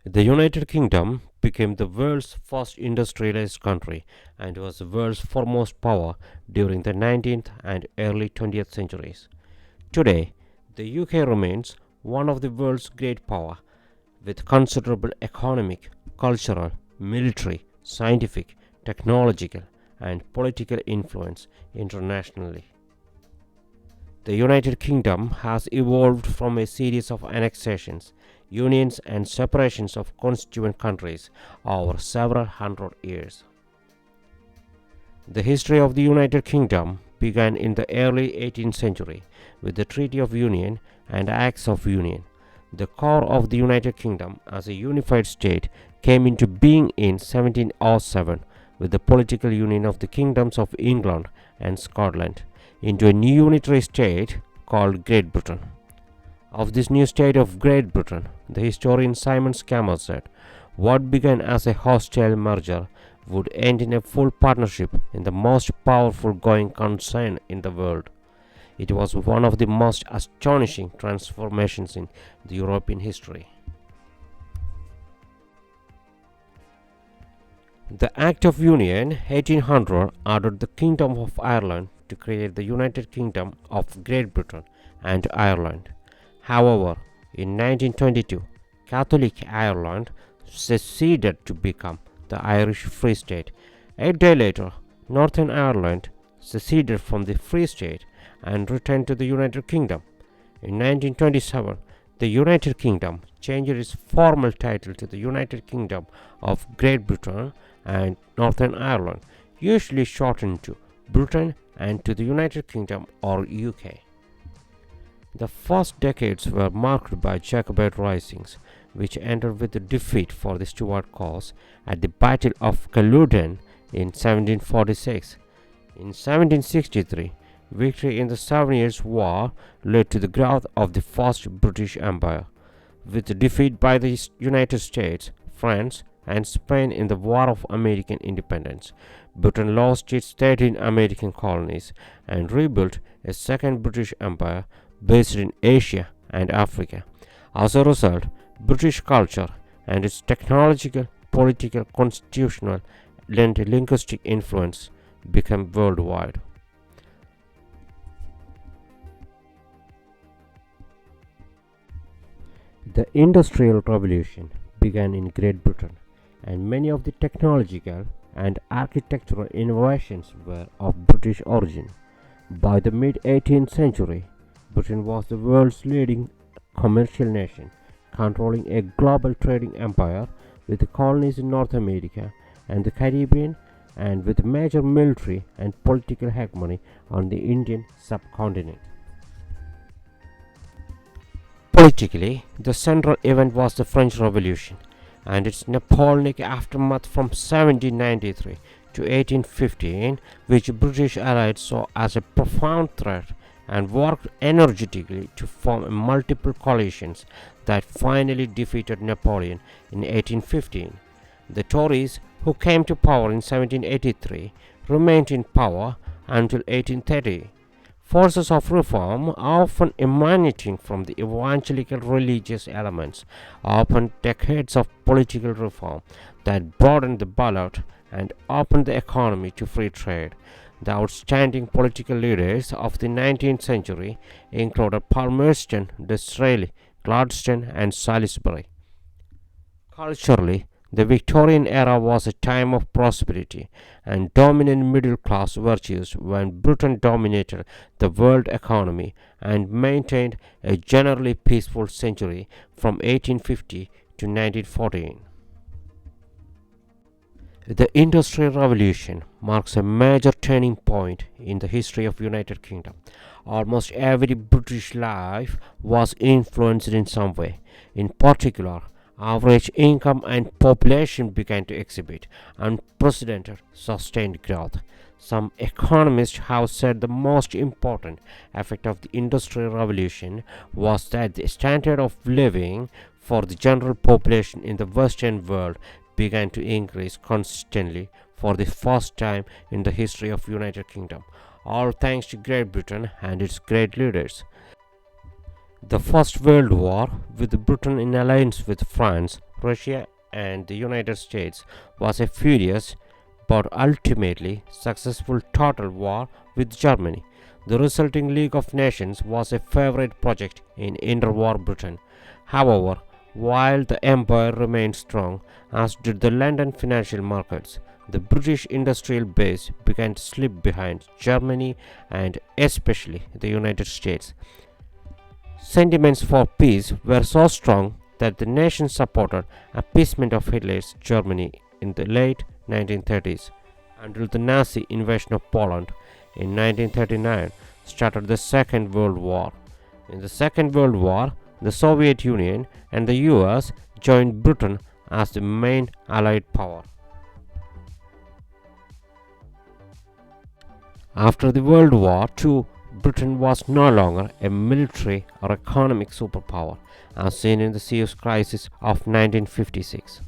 The United Kingdom became the world's first industrialized country and was the world's foremost power during the 19th and early 20th centuries. Today, the UK remains one of the world's great power with considerable economic, cultural, military, scientific, technological, and political influence internationally. The United Kingdom has evolved from a series of annexations, unions, and separations of constituent countries over several hundred years. The history of the United Kingdom began in the early 18th century with the Treaty of Union and Acts of Union. The core of the United Kingdom as a unified state came into being in 1707 with the political union of the kingdoms of England and Scotland into a new unitary state called Great Britain. Of this new state of Great Britain, the historian Simon Scammell said, "What began as a hostile merger would end in a full partnership in the most powerful going concern in the world." It was one of the most astonishing transformations in the European history. The Act of Union 1800 ordered the Kingdom of Ireland to create the United Kingdom of Great Britain and Ireland. However, in 1922, Catholic Ireland seceded to become the Irish Free State. A day later, Northern Ireland seceded from the Free State and returned to the United Kingdom. In 1927, the United Kingdom changed its formal title to the United Kingdom of Great Britain and Northern Ireland, usually shortened to Britain, and to the United Kingdom or UK. The first decades were marked by Jacobite risings, which ended with the defeat for the Stuart cause at the Battle of Culloden in 1746. In 1763, victory in the Seven Years' War led to the growth of the First British Empire. With the defeat by the United States, France, and Spain in the War of American Independence, Britain lost its 13 American colonies and rebuilt a second British Empire based in Asia and Africa. As a result, British culture and its technological, political, constitutional, and linguistic influence became worldwide. The Industrial Revolution began in Great Britain, and many of the technological and architectural innovations were of British origin. By the mid 18th century, Britain was the world's leading commercial nation, controlling a global trading empire with colonies in North America and the Caribbean, and with major military and political hegemony on the Indian subcontinent. Politically, the central event was the French Revolution and its Napoleonic aftermath from 1793 to 1815, which British allies saw as a profound threat and worked energetically to form multiple coalitions that finally defeated Napoleon in 1815. The Tories, who came to power in 1783, remained in power until 1830. Forces of reform, often emanating from the evangelical religious elements, opened decades of political reform that broadened the ballot and opened the economy to free trade. The outstanding political leaders of the 19th century included Palmerston, Disraeli, Gladstone, and Salisbury. Culturally, the Victorian era was a time of prosperity and dominant middle class virtues when Britain dominated the world economy and maintained a generally peaceful century from 1850 to 1914. The Industrial Revolution marks a major turning point in the history of United Kingdom. Almost every British life was influenced in some way. In particular, average income and population began to exhibit unprecedented sustained growth. Some economists have said the most important effect of the Industrial Revolution was that the standard of living for the general population in the Western world began to increase consistently for the first time in the history of United Kingdom, all thanks to Great Britain and its great leaders. The First World War, with Britain in alliance with France, Russia and the United States was a furious but ultimately successful total war with Germany. The resulting League of Nations was a favorite project in interwar Britain. However, while the empire remained strong, as did the London financial markets, the British industrial base began to slip behind Germany and especially the United States. Sentiments for peace were so strong that the nation supported appeasement of Hitler's Germany in the late 1930s until the Nazi invasion of Poland in 1939 started the Second World War. In the Second World War, the Soviet Union and the US joined Britain as the main Allied power. After the World War II, Britain was no longer a military or economic superpower, as seen in the Suez Crisis of 1956.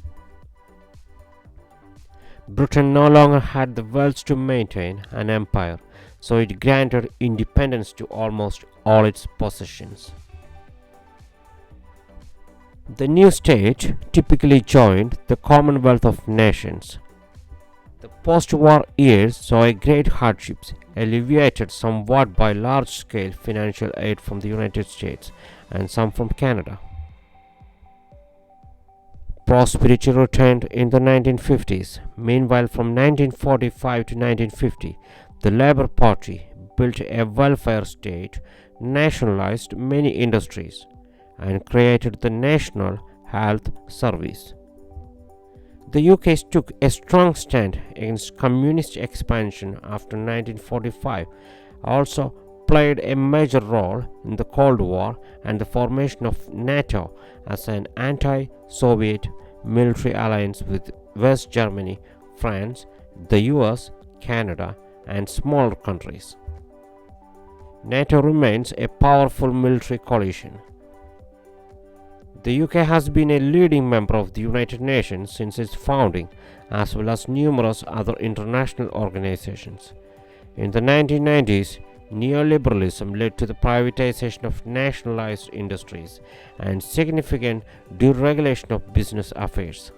Britain no longer had the wealth to maintain an empire, so it granted independence to almost all its possessions. The new state typically joined the Commonwealth of Nations. The post-war years saw a great hardships, alleviated somewhat by large-scale financial aid from the United States and some from Canada. Prosperity returned in the 1950s. Meanwhile, from 1945 to 1950, the Labour Party built a welfare state, nationalized many industries, and created the National Health Service. The UK took a strong stand against communist expansion after 1945, also played a major role in the Cold War and the formation of NATO as an anti-Soviet military alliance with West Germany, France, the US, Canada, and smaller countries. NATO remains a powerful military coalition. The UK has been a leading member of the United Nations since its founding, as well as numerous other international organizations. In the 1990s, neoliberalism led to the privatization of nationalized industries and significant deregulation of business affairs.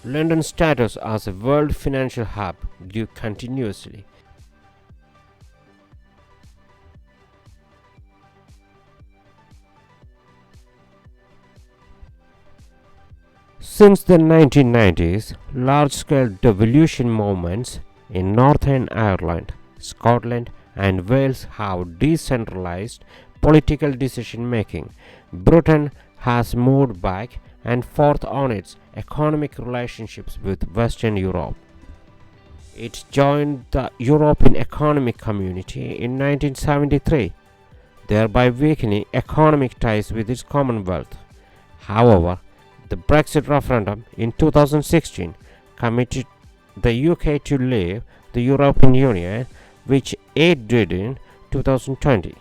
London's status as a world financial hub grew continuously. Since the 1990s, large-scale devolution movements in Northern Ireland, Scotland, and Wales have decentralized political decision-making. Britain has moved back and forth on its economic relationships with Western Europe. It joined the European Economic Community in 1973, thereby weakening economic ties with its Commonwealth. However, the Brexit referendum in 2016 committed the UK to leave the European Union, which it did in 2020.